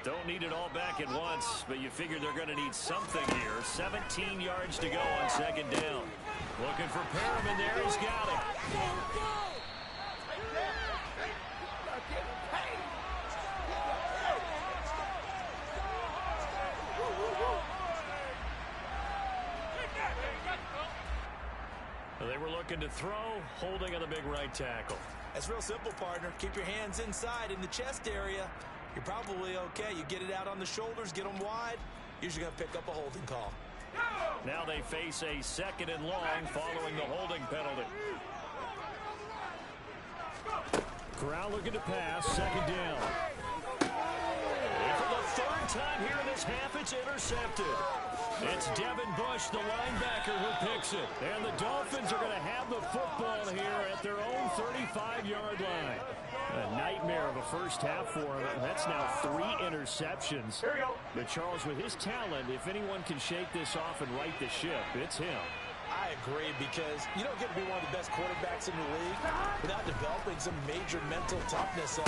Don't need it all back at once, but you figure they're going to need something here. 17 yards to go on second down. Looking for Perriman there. He's got it. They were looking to throw, holding on the big right tackle. That's real simple, partner. Keep your hands inside in the chest area. You're probably okay. You get it out on the shoulders, get them wide. Usually going to pick up a holding call. Now they face a 2nd and long following the holding penalty. Corral looking to pass, 2nd down. And for the 3rd time here in this half, it's intercepted. It's Devin Bush, the linebacker, who picks it. And the Dolphins are going to have the football here at their own 35-yard line. A nightmare of a first half for him. That's now 3 interceptions. But Charles, with his talent, if anyone can shake this off and right the ship, it's him. I agree, because you don't get to be one of the best quarterbacks in the league without developing some major mental toughness. I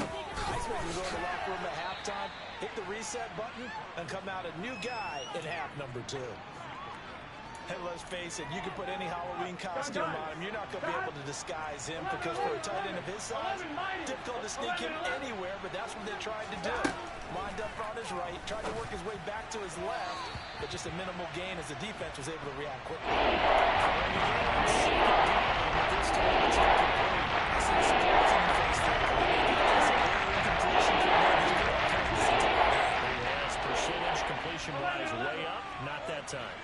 expect you to go in the locker room at halftime, hit the reset button, and come out a new guy in half number 2. And let's face it, you can put any Halloween costume on him. You're not going to be able to disguise him, because for a tight end of his size, difficult to sneak him anywhere, but that's what they tried to do. Lined up on his right, tried to work his way back to his left, but just a minimal gain as the defense was able to react quickly. Percentage completion-wise way up, not that time.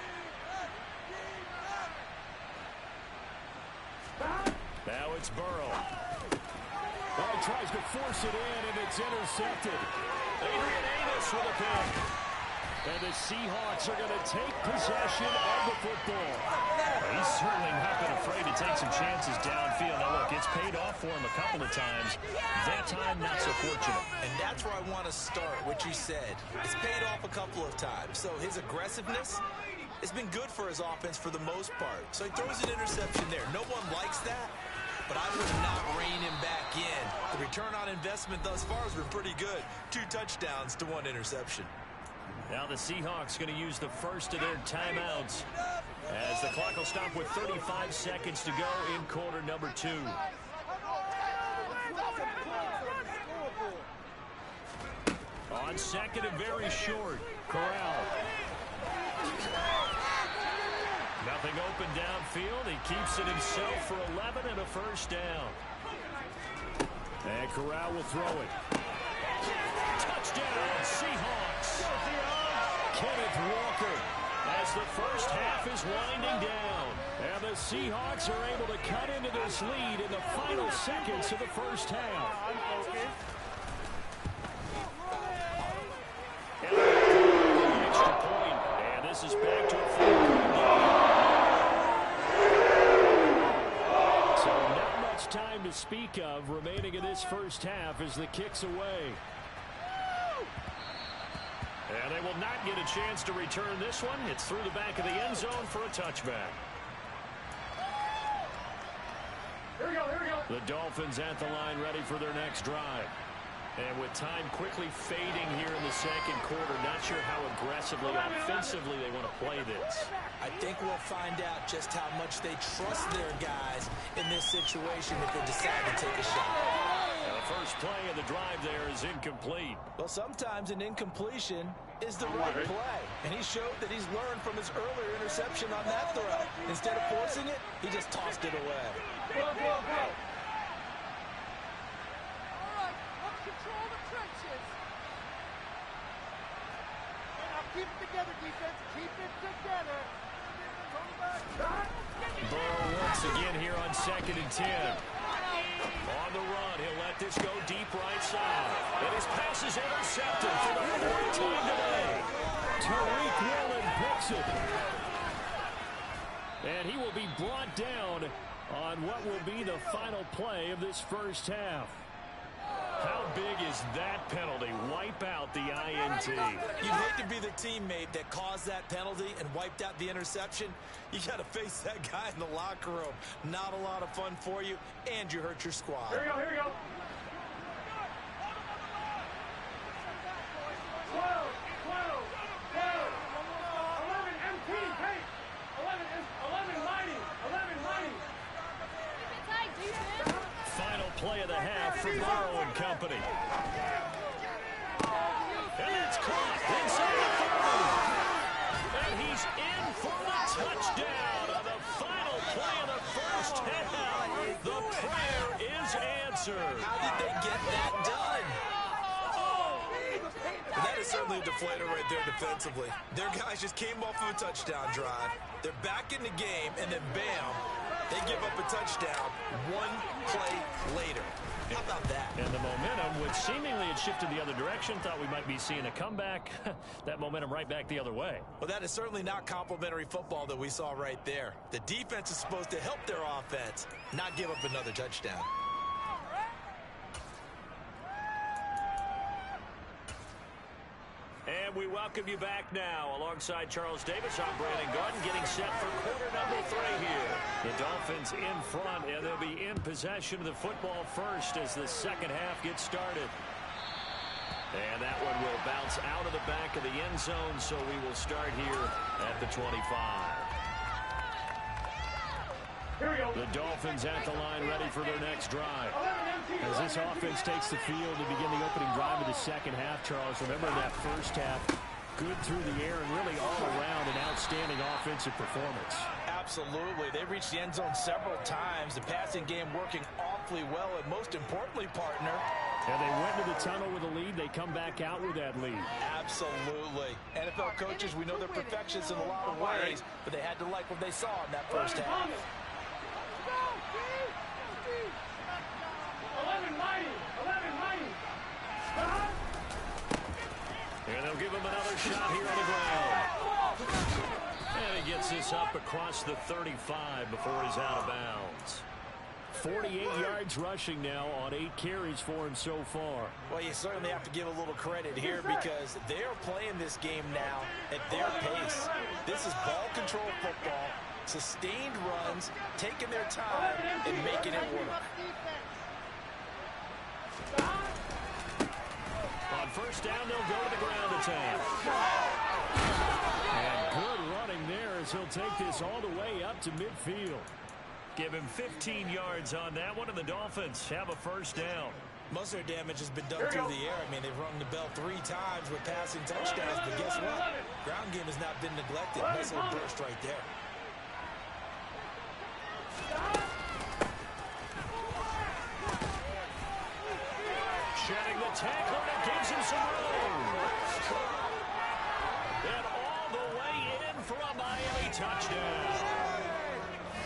Now it's Burrow. Well, he tries to force it in, and it's intercepted. Adrian Amos with a pick. And the Seahawks are going to take possession of the football. He's certainly not been afraid to take some chances downfield. Now, look, it's paid off for him a couple of times. That time, not so fortunate. And that's where I want to start, what you said. It's paid off a couple of times. So his aggressiveness, it's been good for his offense for the most part. So he throws an interception there. No one likes that, but I would not rein him back in. The return on investment thus far has been pretty good. 2 touchdowns to 1 interception. Now the Seahawks going to use the first of their timeouts as the clock will stop with 35 seconds to go in quarter number 2. On 2nd and very short, Corral. Nothing open downfield. He keeps it himself for 11 and a first down. And Corral will throw it. Touchdown, Seahawks. Kenneth Walker as the first half is winding down. And the Seahawks are able to cut into this lead in the final seconds of the first half. And the extra point. And this is back to a So not much time to speak of remaining in this first half as the kick's away. And they will not get a chance to return this one. It's through the back of the end zone for a touchback. Here we go. The Dolphins at the line ready for their next drive. And with time quickly fading here in the second quarter, not sure how aggressively, offensively they want to play this. I think we'll find out just how much they trust their guys in this situation if they decide to take a shot. The first play of the drive there is incomplete. Well, sometimes an incompletion is the right play. And he showed that he's learned from his earlier interception on that throw. Instead of forcing it, he just tossed it away. Go. Keep it together, defense. Keep it together. Burrow once again here on 2nd and 10. On the run, he'll let this go deep right side. And his pass is intercepted for the 4th time today. Tariq Woolen picks it. And he will be brought down on what will be the final play of this first half. How big is that penalty? Wipe out the INT. You'd hate to be the teammate that caused that penalty and wiped out the interception. You got to face that guy in the locker room. Not a lot of fun for you, and you hurt your squad. Here we go. unanswered. How did they get that done? That is certainly a deflator right there defensively. Their guys just came off of a touchdown drive. They're back in the game, and then bam, they give up a touchdown one play later. How about that? And the momentum, which seemingly had shifted the other direction, thought we might be seeing a comeback. That momentum right back the other way. Well, that is certainly not complimentary football that we saw right there. The defense is supposed to help their offense, not give up another touchdown. And we welcome you back now. Alongside Charles Davis, I'm Brandon Gordon, getting set for quarter number 3 here. The Dolphins in front, and they'll be in possession of the football first as the second half gets started. And that one will bounce out of the back of the end zone, so we will start here at the 25. Here we go. The Dolphins at the line, ready for their next drive. As this offense takes the field to begin the opening drive of the second half, Charles, remember that first half, good through the air and really all around an outstanding offensive performance. Absolutely. They reached the end zone several times. The passing game working awfully well, and most importantly, partner, and they went to the tunnel with a lead. They come back out with that lead. Absolutely. NFL coaches, we know they're perfectionists in a lot of ways, but they had to like what they saw in that first half. 11 mighty. And they'll give him another shot here on the ground. And he gets this up across the 35 before he's out of bounds. 48 yards rushing now on 8 carries for him so far. Well, you certainly have to give a little credit here because they're playing this game now at their pace. This is ball control football, sustained runs, taking their time and making it work. On first down, they'll go to the ground attack. And good running there as he'll take this all the way up to midfield. Give him 15 yards on that one, and the Dolphins have a first down. Most of their damage has been done through the air. I mean, they've rung the bell 3 times with passing touchdowns, but guess what? Ground game has not been neglected. Nice little burst right there. Shedding the tackle, and it gives him some room. And all the way in for a Miami touchdown.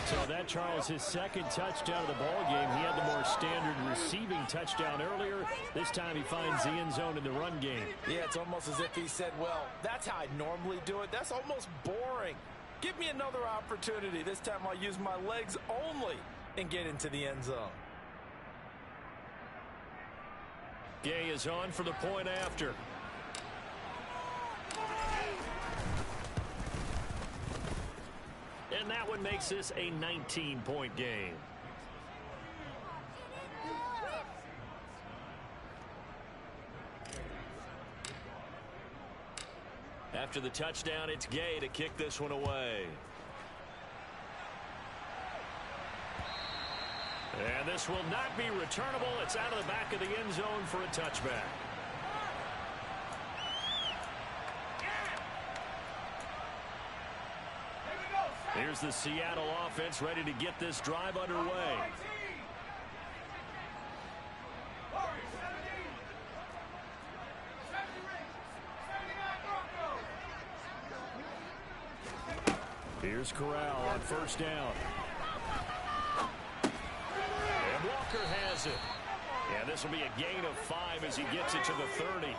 So that, Charles, his second touchdown of the ball game. He had the more standard receiving touchdown earlier. This time he finds the end zone in the run game. Yeah, it's almost as if he said, well, that's how I normally do it. That's almost boring. Give me another opportunity. This time I'll use my legs only and get into the end zone. Gay is on for the point after. And that one makes this a 19-point game. After the touchdown, it's Gay to kick this one away. And this will not be returnable. It's out of the back of the end zone for a touchback. Here's the Seattle offense ready to get this drive underway. Here's Corral on first down. And Walker has it. And this will be a gain of 5 as he gets it to the 30.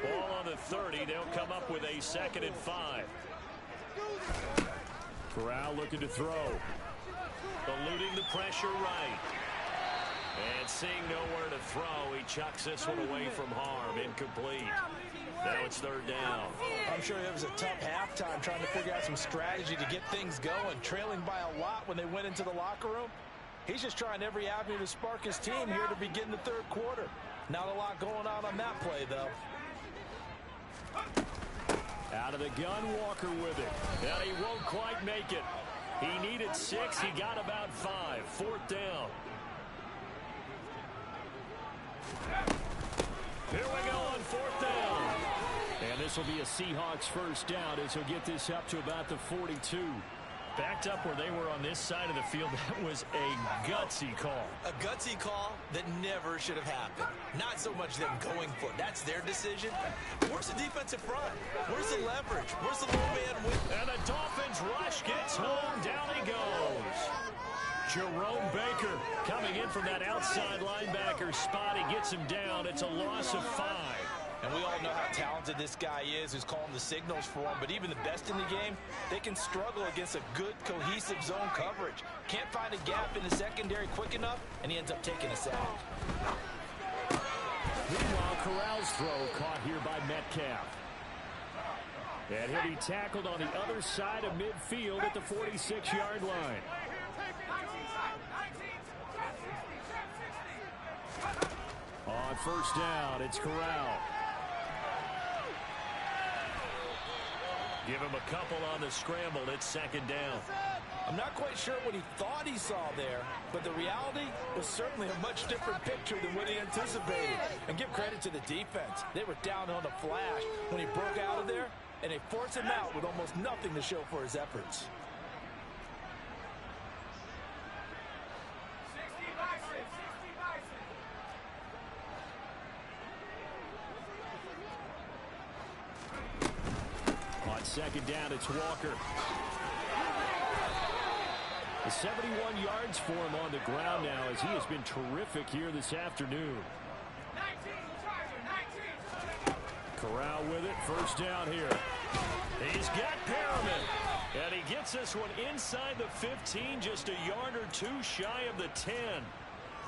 Ball on the 30. They'll come up with a 2nd and 5. Corral looking to throw. Eluding the pressure right. And seeing nowhere to throw, he chucks this one away from harm. Incomplete. Now it's 3rd down. I'm sure it was a tough halftime trying to figure out some strategy to get things going. Trailing by a lot when they went into the locker room. He's just trying every avenue to spark his team here to begin the 3rd quarter. Not a lot going on that play, though. Out of the gun, Walker with it. And he won't quite make it. He needed 6. He got about 5. 4th down. Here we go on 4th down. And this will be a Seahawks first down as he'll get this up to about the 42. Backed up where they were on this side of the field, that was a gutsy call. A gutsy call that never should have happened. Not so much them going for it. That's their decision. Where's the defensive front? Where's the leverage? Where's the low man win? And the Dolphins rush gets home. Down he goes. Jerome Baker coming in from that outside linebacker spot. He gets him down. It's a loss of 5. And we all know how talented this guy is who's calling the signals for him. But even the best in the game, they can struggle against a good, cohesive zone coverage. Can't find a gap in the secondary quick enough, and he ends up taking a sack. Meanwhile, Corral's throw caught here by Metcalf. And he'll be tackled on the other side of midfield at the 46-yard line. On first down, it's Corral. Give him a couple on the scramble. It's second down. I'm not quite sure what he thought he saw there, but the reality was certainly a much different picture than what he anticipated. And give credit to the defense. They were down on a flash when he broke out of there, and they forced him out with almost nothing to show for his efforts. Second down, it's Walker. The 71 yards for him on the ground now as he has been terrific here this afternoon. Corral with it, first down here. He's got Perriman. And he gets this one inside the 15, just a yard or two shy of the 10.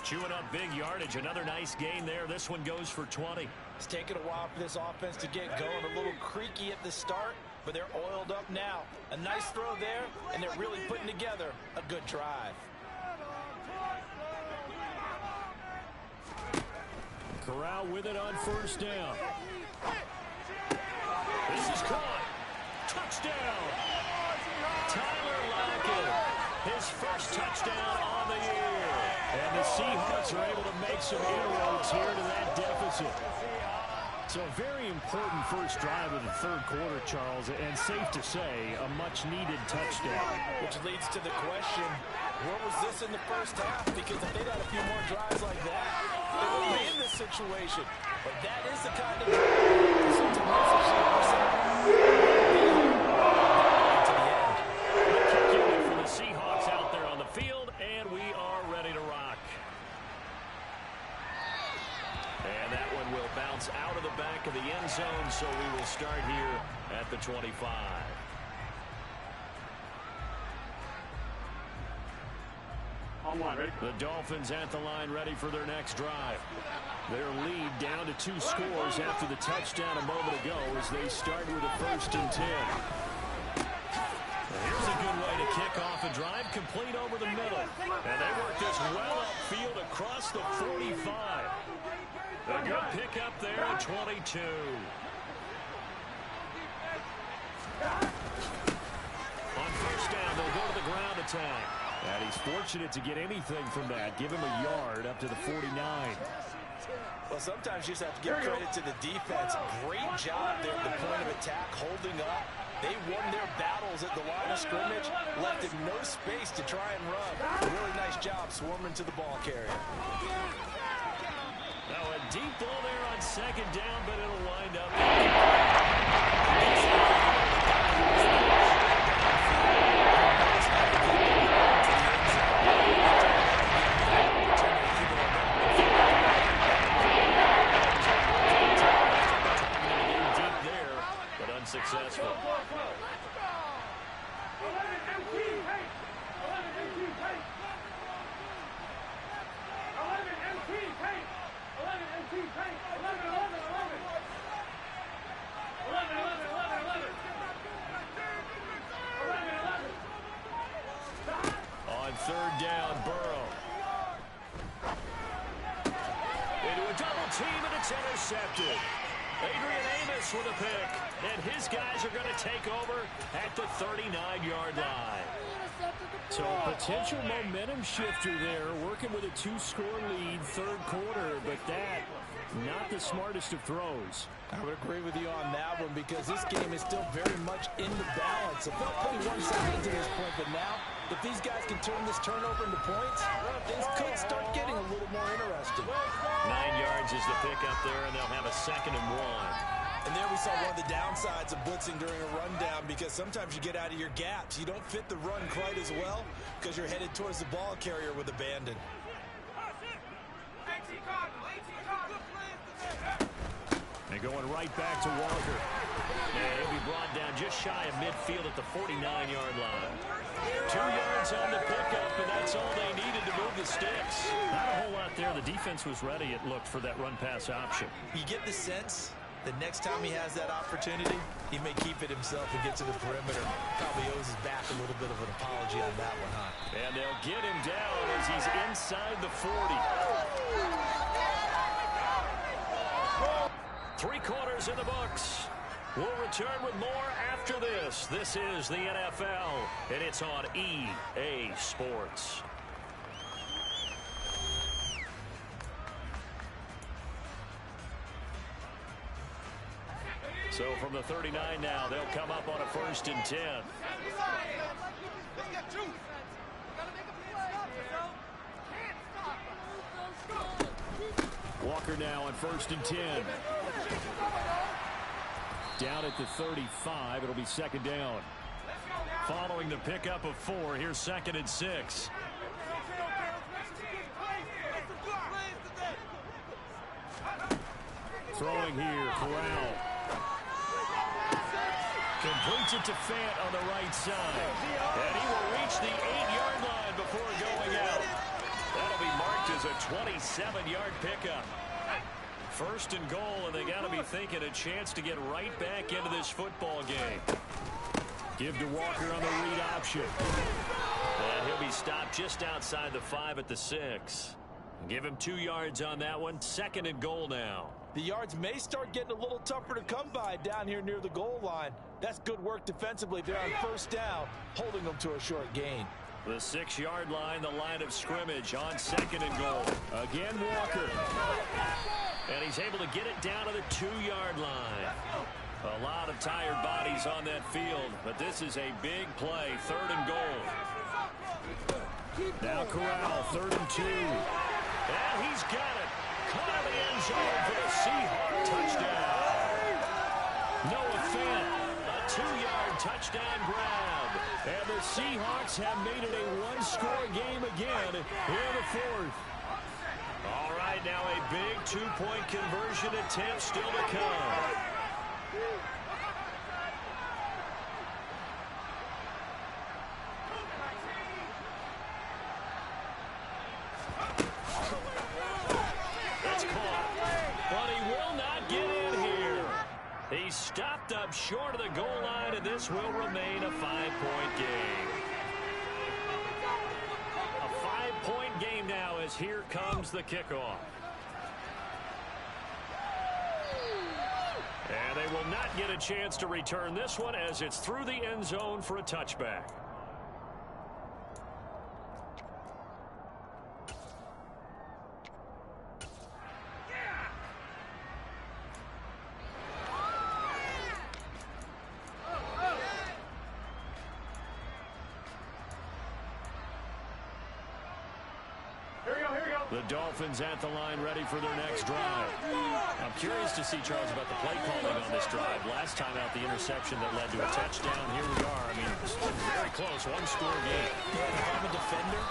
Chewing up big yardage, another nice gain there. This one goes for 20. It's taken a while for this offense to get going, a little creaky at the start, but they're oiled up now. A nice throw there, and they're really putting together a good drive. Corral with it on first down. This is caught. Touchdown. Tyler Lockett, his first touchdown on the year. And the Seahawks are able to make some inroads here to that deficit. So a very important first drive of the third quarter, Charles, and safe to say, a much-needed touchdown. Which leads to the question, where was this in the first half? Because if they'd had a few more drives like that, they wouldn't be in this situation. But that is the kind of kick unit for the Seahawks out there on the field, and we are ready to rock. And that one will bounce out of the back of the end zone, so we will start here at the 25. The Dolphins at the line ready for their next drive. Their lead down to 2 scores after the touchdown a moment ago as they start with a 1st and 10. Here's a good way to kick off a drive, complete over the middle. And they work this well upfield across the 45. A good pickup there at 22. On first down, they'll go to the ground attack. And he's fortunate to get anything from that. Give him a yard up to the 49. Well, sometimes you just have to give credit to the defense. Great job there at the point of attack, holding up. They won their battles at the line of scrimmage, left him no space to try and run. A really nice job swarming to the ball carrier. Now a deep ball there on second down, but it'll wind up. Successful. On third down, Burrow. Into a double team, and it's intercepted. Adrian Amos with a pick, and his guys are going to take over at the 39-yard line. So a potential momentum shifter there, working with a 2-score lead, third quarter, but that Not the smartest of throws. I would agree with you on that one because this game is still very much in the balance. It felt pretty one-sided to this point, but now if these guys can turn this turnover into points, things could start getting a little more interesting. 9 yards is the pickup there, and they'll have a 2nd and 1. And there we saw one of the downsides of blitzing during a rundown because sometimes you get out of your gaps. You don't fit the run quite as well because you're headed towards the ball carrier with abandon. And going right back to Walker. Yeah, he'll be brought down just shy of midfield at the 49-yard line. 2 yards on the pickup, and that's all they needed to move the sticks. Not a whole lot there. The defense was ready, it looked, for that run-pass option. You get the sense that next time he has that opportunity, he may keep it himself and get to the perimeter. Probably owes his back a little bit of an apology on that one, huh? And they'll get him down as he's inside the 40. 3 quarters in the books. We'll return with more after this. This is the NFL, and it's on EA Sports. So from the 39 now, they'll come up on a 1st and 10. Walker now on 1st and 10. Down at the 35, it'll be 2nd down. Following the pickup of 4, here's 2nd and 6. Throwing here, Corral. Completes it to Fant on the right side. And he will reach the 8-yard line before going out. That'll be marked as a 27-yard pickup. 1st and goal, and they got to be thinking a chance to get right back into this football game. Give to Walker on the read option. And he'll be stopped just outside the 5 at the 6. Give him 2 yards on that one. 2nd and goal now. The yards may start getting a little tougher to come by down here near the goal line. That's good work defensively there on 1st down, holding them to a short gain. The 6-yard line, the line of scrimmage on 2nd and goal. Again, Walker. And he's able to get it down to the 2-yard line. A lot of tired bodies on that field, but this is a big play. 3rd and goal. Now Corral, 3rd and 2. And he's got it. Caught in the end zone for the Seahawk touchdown. Noah Fant, a 2-yard touchdown grab. And the Seahawks have made it a 1-score game again in the 4th. All right, now a big 2-point conversion attempt still to come. It's caught, but he will not get in here. He's stopped up short of the goal line, and this will remain a 5-point game. A 5-point game now as here comes the kickoff. And they will not get a chance to return this one as it's through the end zone for a touchback. The Dolphins at the line ready for their next drive. I'm curious to see, Charles, about the play calling on this drive. Last time out, the interception that led to a touchdown. Here we are. I mean, very close, 1-score game. Yeah, if I'm a defender,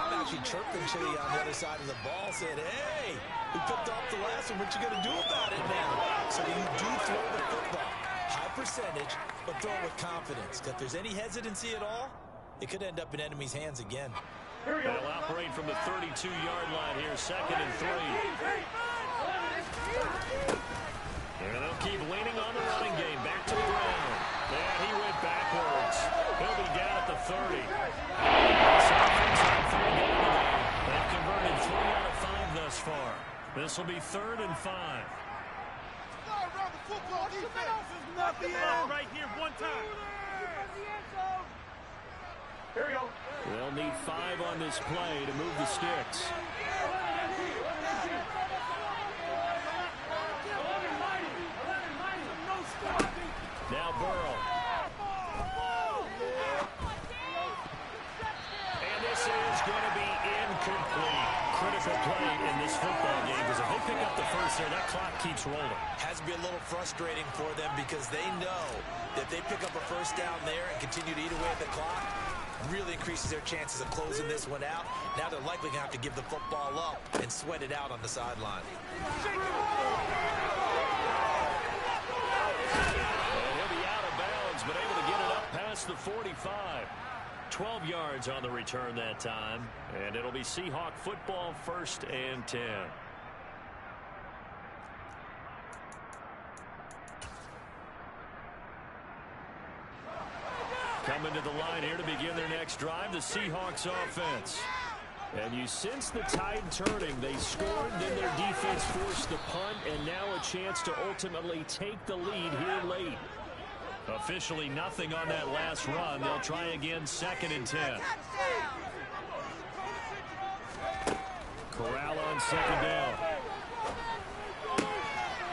I'm actually chirping to you on the other side of the ball, saying, hey, we picked off the last one. What you going to do about it now? So you do throw the football. High percentage, but throw it with confidence. If there's any hesitancy at all, it could end up in enemy's hands again. They'll operate from the 32-yard line here, 2nd and 3. And they'll keep leaning on the running game. Back to the ground. And he went backwards. He'll be down at the 30. They've converted 3 out of 5 thus far. This will be 3rd and 5. Right here, one time. Here we go. They'll need 5 on this play to move the sticks. Burrow. And this is going to be incomplete. Critical play in this football game because if they pick up the first there, that clock keeps rolling. Has to be a little frustrating for them because they know that they pick up a first down there and continue to eat away at the clock, really increases their chances of closing this one out. Now they're likely going to have to give the football up and sweat it out on the sideline. He'll be out of bounds, but able to get it up past the 45. 12 yards on the return that time, and it'll be Seahawk football, 1st and 10. Coming to the line here to begin their next drive, the Seahawks offense. And you sense the tide turning. They scored, then their defense forced the punt, and now a chance to ultimately take the lead here late. Officially nothing on that last run. They'll try again, 2nd and 10. Corral on 2nd down.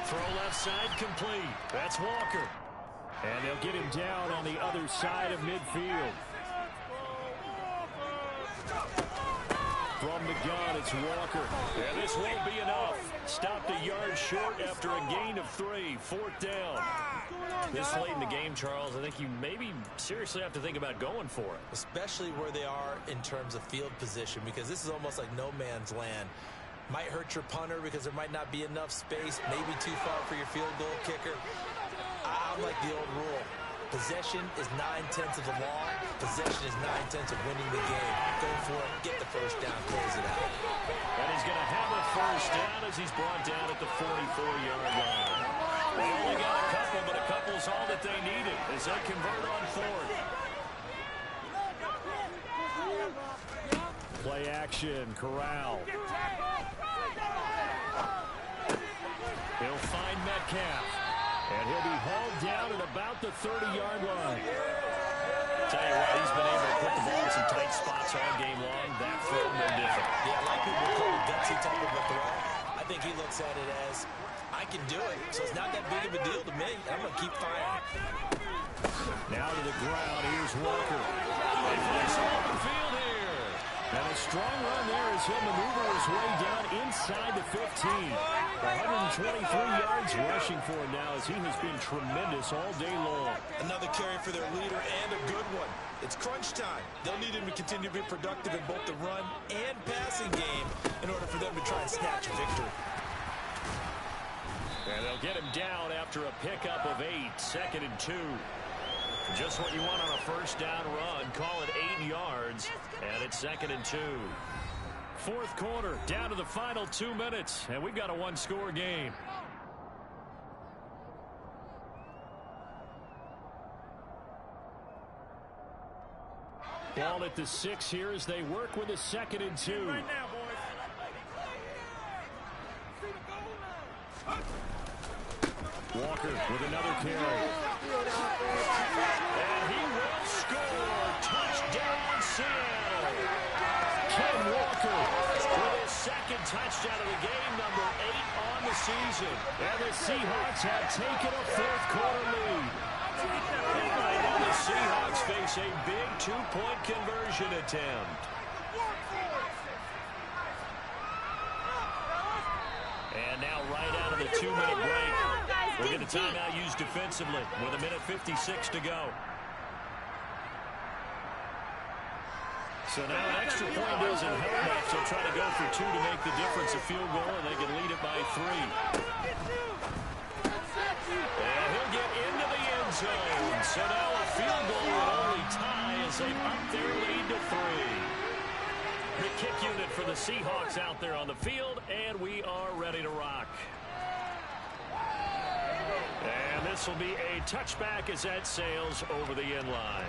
Throw left side complete. That's Walker. And they'll get him down on the other side of midfield. From the gun, it's Walker. And this won't be enough. Stopped a yard short after a gain of 3. 4th down. This late in the game, Charles, I think you maybe seriously have to think about going for it. Especially where they are in terms of field position, because this is almost like no man's land. Might hurt your punter because there might not be enough space, maybe too far for your field goal kicker. I'm like the old rule. Possession is 9/10 of the law. Possession is 9/10 of winning the game. Go for it, get the first down, close it out. And he's going to have a first down as he's brought down at the 44-yard line. They only got a couple, but a couple's all that they needed as they convert on 4th. Play action, Corral. He'll find Metcalf. And he'll be hauled down at about the 30-yard line. Tell you what, he's been able to put the ball in some tight spots all game long. That throw, no different. Yeah, like people call it gutsy type of a throw. I think he looks at it as, I can do it, so it's not that big of a deal to me. I'm going to keep firing. Now to the ground, here's Walker. They play some open field here. And a strong run there as he'll maneuver his way down inside the 15. 123 yards rushing for him now as he has been tremendous all day long. Another carry for their leader and a good one. It's crunch time. They'll need him to continue to be productive in both the run and passing game in order for them to try and snatch a victory. And they'll get him down after a pickup of 8, 2nd and 2. Just what you want on a first down run. Call it 8 yards, and it's 2nd and 2. 4th quarter, down to the final 2 minutes, and we've got a one-score game. Ball at the 6 here as they work with a 2nd and 2. Right now, boys. Walker with another carry. And he will score. Touchdown, Seattle. Ken Walker with his 2nd touchdown of the game, number 8 on the season. And the Seahawks have taken a 4th quarter lead. Right now the Seahawks face a big 2-point conversion attempt. And now right out of the 2-minute break, we'll get a timeout used defensively with 1:56 to go. So now an extra point doesn't help much. They'll try to go for 2 to make the difference a field goal, and they can lead it by 3. And he'll get into the end zone. So now a field goal will only tie as they up their lead to 3. The kick unit for the Seahawks out there on the field, and we are ready to rock. And this will be a touchback as that sails over the end line.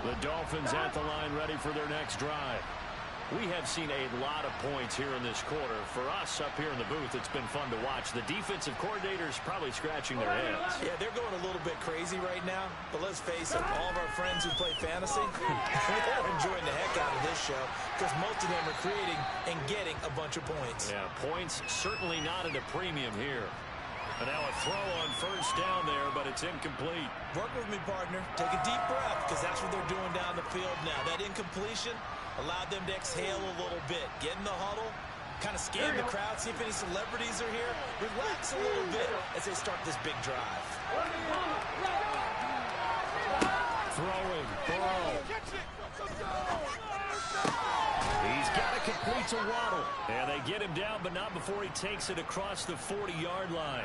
The Dolphins at the line ready for their next drive. We have seen a lot of points here in this quarter. For us up here in the booth, it's been fun to watch. The defensive coordinators probably scratching their heads. Yeah, they're going a little bit crazy right now. But let's face it, all of our friends who play fantasy, they're enjoying the heck out of this show because most of them are creating and getting a bunch of points. Yeah, points certainly not at a premium here. And now a throw on first down there, but it's incomplete. Work with me, partner. Take a deep breath because that's what they're doing down the field now. That incompletion allowed them to exhale a little bit. Get in the huddle, kind of scan the crowd, see if any celebrities are here. Relax a little bit as they start this big drive. Throwing, Burrow. He's got to complete to Waddle. And they get him down, but not before he takes it across the 40-yard line.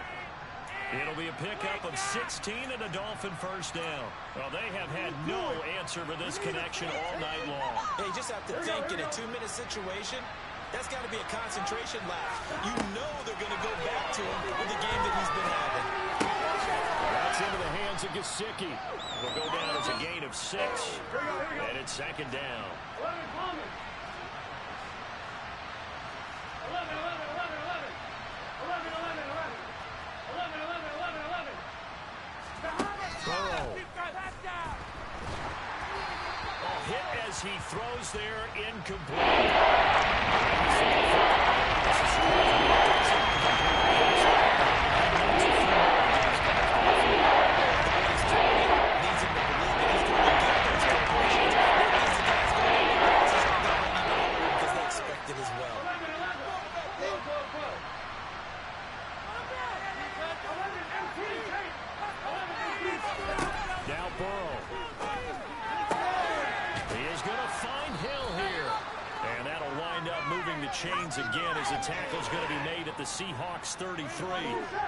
It'll be a pickup of 16 and a Dolphin first down. Well, they have had no answer for this connection all night long. Yeah, you just have to think in a 2-minute situation, that's got to be a concentration lapse. You know they're going to go back to him with the game that he's been having. That's into the hands of Gesicki. It'll go down as a gain of 6, and it's second down. 11. Burrow. Hit as he throws there, incomplete. Chains again as the tackle's going to be made at the Seahawks 33.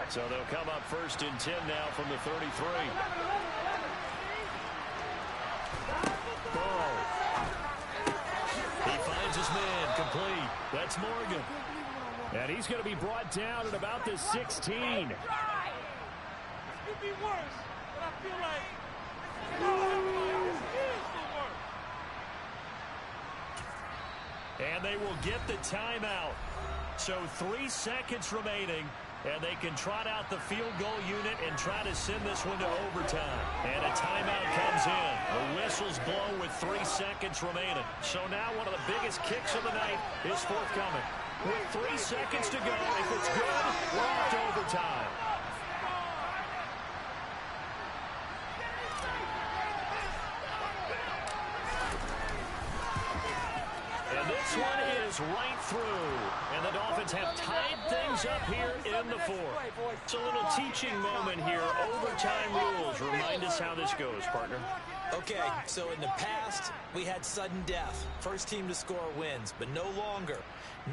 So they'll come up first and 10 now from the 33. Burrow. He finds his man complete. That's Morgan. And he's going to be brought down at about the 16. This could be worse, but I feel like this is the worst. And they will get the timeout. So 3 seconds remaining, and they can trot out the field goal unit and try to send this one to overtime. And a timeout comes in. The whistles blow with 3 seconds remaining. So now one of the biggest kicks of the night is forthcoming. With 3 seconds to go, if it's good, we're off to overtime. This one is right through, and the Dolphins have tied things up here in the fourth. It's a little teaching moment here. Overtime rules. Remind us how this goes, partner. Okay, so in the past, we had sudden death. First team to score wins, but no longer.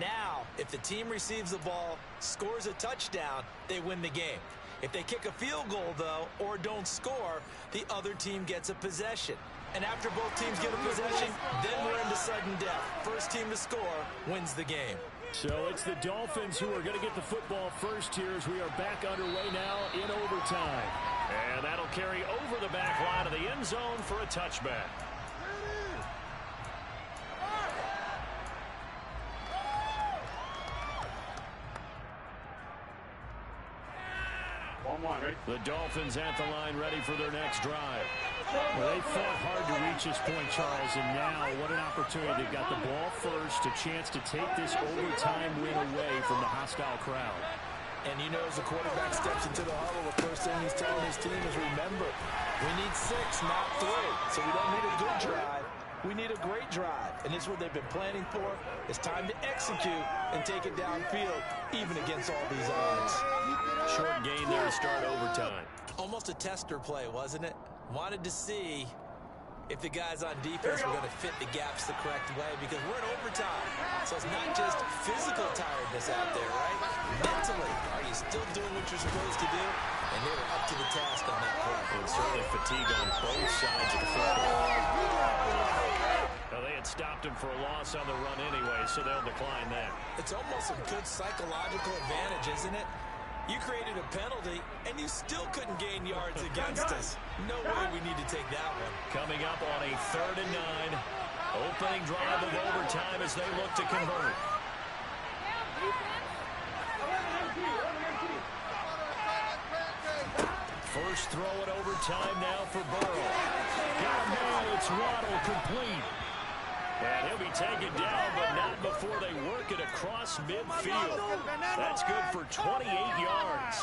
Now, if the team receives the ball, scores a touchdown, they win the game. If they kick a field goal, though, or don't score, the other team gets a possession. And after both teams get a possession, then we're into sudden death. First team to score wins the game. So it's the Dolphins who are going to get the football first here as we are back underway now in overtime. And that'll carry over the back line of the end zone for a touchback. The Dolphins at the line ready for their next drive. Well, they fought hard to reach this point, Charles, and now what an opportunity. They've got the ball first, a chance to take this overtime win away from the hostile crowd. And you know, as the quarterback steps into the huddle, the first thing he's telling his team is, remember, we need 6, not 3. So we don't need a good drive. We need a great drive. And this is what they've been planning for. It's time to execute and take it downfield, even against all these odds. Short gain there to start overtime. Almost a tester play, wasn't it? Wanted to see if the guys on defense were going to fit the gaps the correct way, because we're in overtime. So it's not just physical tiredness out there, right? Mentally, are you still doing what you're supposed to do? And they were up to the task on that play. And certainly fatigue on both sides of the football. Well, they had stopped him for a loss on the run anyway, so they'll decline that. It's almost a good psychological advantage, isn't it? You created a penalty, and you still couldn't gain yards against us. No way we need to take that one. Coming up on a 3rd and 9. opening drive of overtime as they look to convert. First throw at overtime now for Burrow. Got a man, it's Waddle, complete. And he'll be taken down, but not before they work it across midfield. That's good for 28 yards.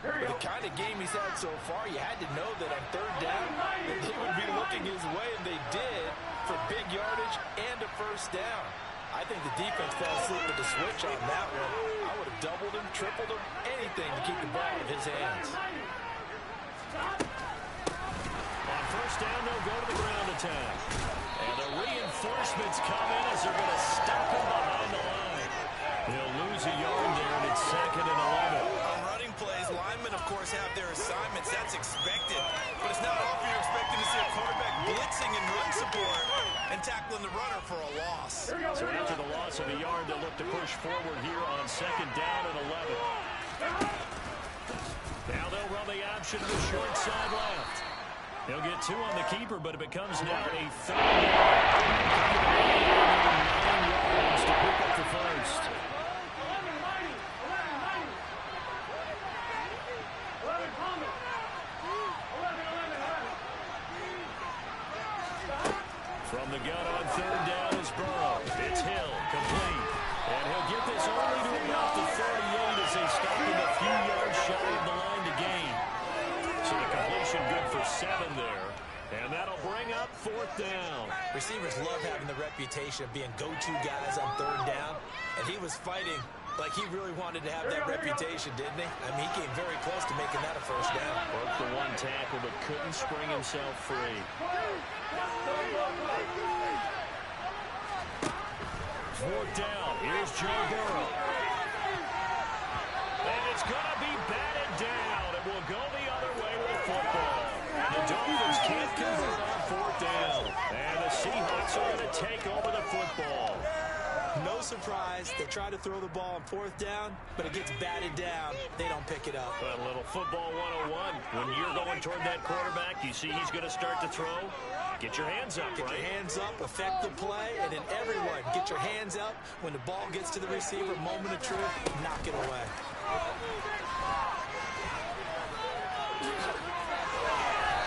With the kind of game he's had so far, you had to know that on third down, that they would be looking his way, and they did, for big yardage and a first down. I think the defense fell asleep with the switch on that one. I would have doubled him, tripled him, anything to keep the ball in his hands. On first down, they'll go to the ground attack. And the reinforcements come in as they're going to stop him behind the line. They'll lose a yard there, and it's 2nd and 11. On running plays, linemen, of course, have their assignments. That's expected. But it's not often you're expecting to see a quarterback blitzing and run support and tackling the runner for a loss. So after the loss of a yard, they'll look to push forward here on 2nd down and 11. Now they'll run the option to the short side left. They'll get 2 on the keeper, but it becomes now a 3rd down. 9 yards to pick up the first. From the gun on 3rd down is Burrow. It's Hill, complete. And he'll get this only to about the 38 as they stop him a few yards shy of the line to gain. So the completion good for 7 there. And that'll bring up 4th down. Receivers love having the reputation of being go-to guys on 3rd down. And he was fighting like he really wanted to have that reputation, didn't he? I mean, he came very close to making that a first down. Broke the 1 tackle, but couldn't spring himself free. 4th down. Here's Joe Burrow. And it's going to be batted down. It will go the other way with the football. The Dolphins can't convert on 4th down. And the Seahawks are going to take over the football. No surprise, they try to throw the ball on 4th down, but it gets batted down. They don't pick it up. A little football 101. When you're going toward that quarterback, you see he's going to start to throw. Get your hands up, Get your hands up, affect the play, and then everyone get your hands up. When the ball gets to the receiver, moment of truth, knock it away.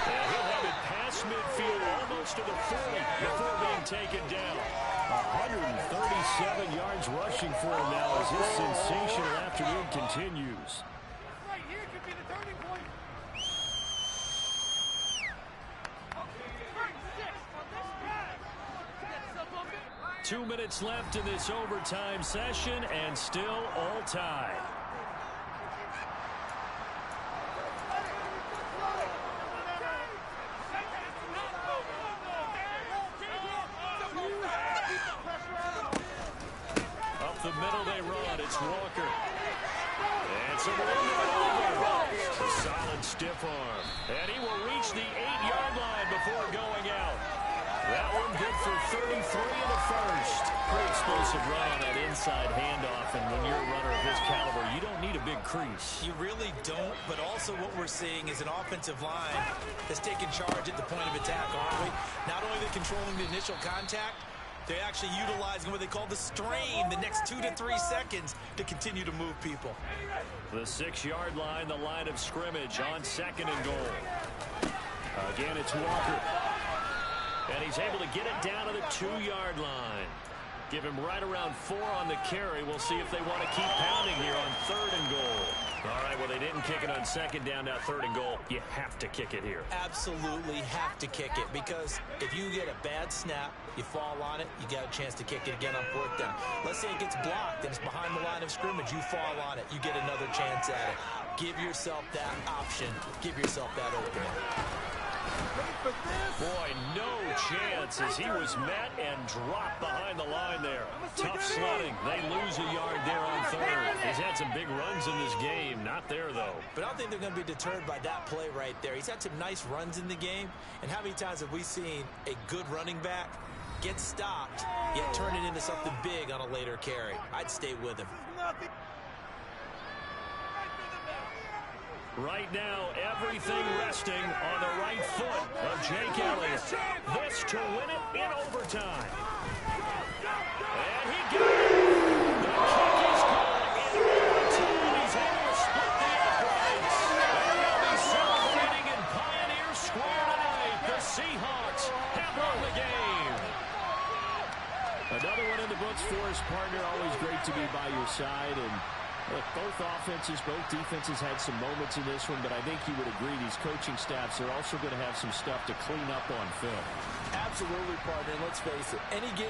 And he'll have it past midfield, almost to the 40, before being taken down. 137 yards rushing for him now as this sensational afternoon continues. Right here could be the turning point. 2 minutes left in this overtime session, and still all tied. Up the middle they run. It's Walker. And some a solid stiff arm. And he will reach the 8-yard line before going out. That one good for 33 in the first. Pretty explosive run on that inside handoff, and when you're a runner of his caliber, you don't need a big crease. You really don't, but also what we're seeing is an offensive line that's taking charge at the point of attack, aren't we? Not only are they controlling the initial contact, they're actually utilizing what they call the strain, the next 2 to 3 seconds to continue to move people. The 6-yard line, the line of scrimmage on 2nd and goal. Again, it's Walker. And he's able to get it down to the 2-yard line. Give him right around 4 on the carry. We'll see if they want to keep pounding here on 3rd and goal. All right, well, they didn't kick it on 2nd down, now 3rd and goal. You have to kick it here. Absolutely have to kick it, because if you get a bad snap, you fall on it, you got a chance to kick it again on 4th down. Let's say it gets blocked and it's behind the line of scrimmage. You fall on it, you get another chance at it. Give yourself that option. Give yourself that opening. Boy, no chance as he was met and dropped behind the line there. Tough sledding. They lose a yard there on 3rd. He's had some big runs in this game. Not there, though. But I don't think they're going to be deterred by that play right there. He's had some nice runs in the game. And how many times have we seen a good running back get stopped, yet turn it into something big on a later carry? I'd stay with him. Right now, everything resting on the right foot of Jake Elliott. This to win it in overtime. books for us, partner. Always great to be by your side. And look, both offenses, both defenses had some moments in this one, but I think you would agree these coaching staffs are also going to have some stuff to clean up on film. Absolutely, partner. And let's face it, any game